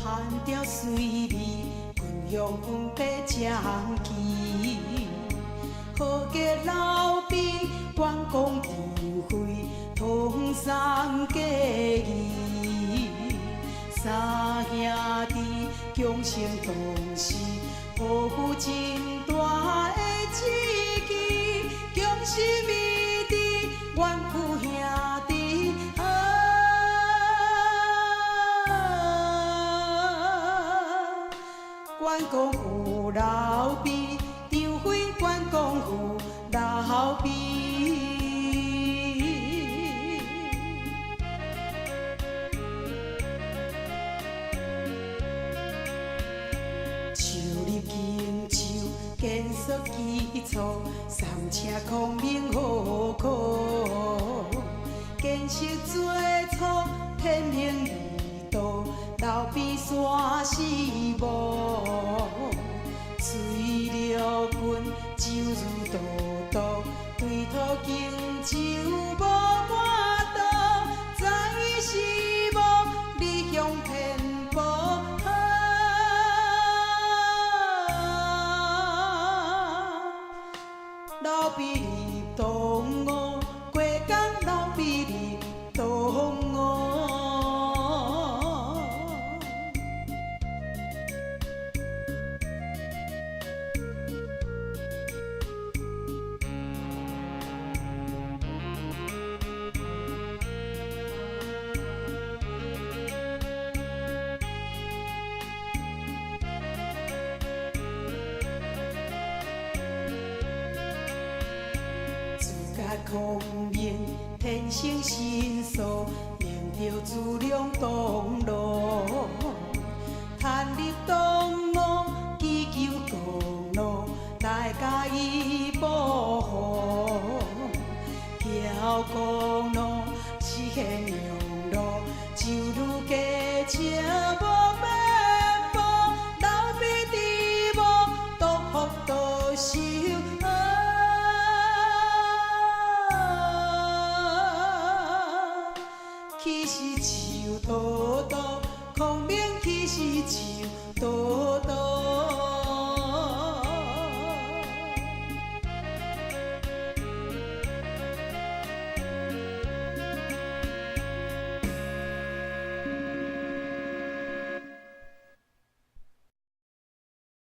含着水味，分享分白将期。好结老兵，关公智慧，同心结义。三兄弟共成同事，抱负真大的志气，共心义志，愿负兄弟。关公父老辈，张飞关公父老辈。树立荆州建设基础，三车孔明好苦，建设最初天命二道，老边山四无。水流军，酒如道道，对土荆州无半道，在意是无理想偏颇。老辈立同我，过江老辈立同我。孔明天生神素，明着自量同路，贪入同路，祈求公路，来甲伊保护。条公路实现用路，就如加车无免步，老辈伫无，多福多寿。起是树道道，孔明起是树道。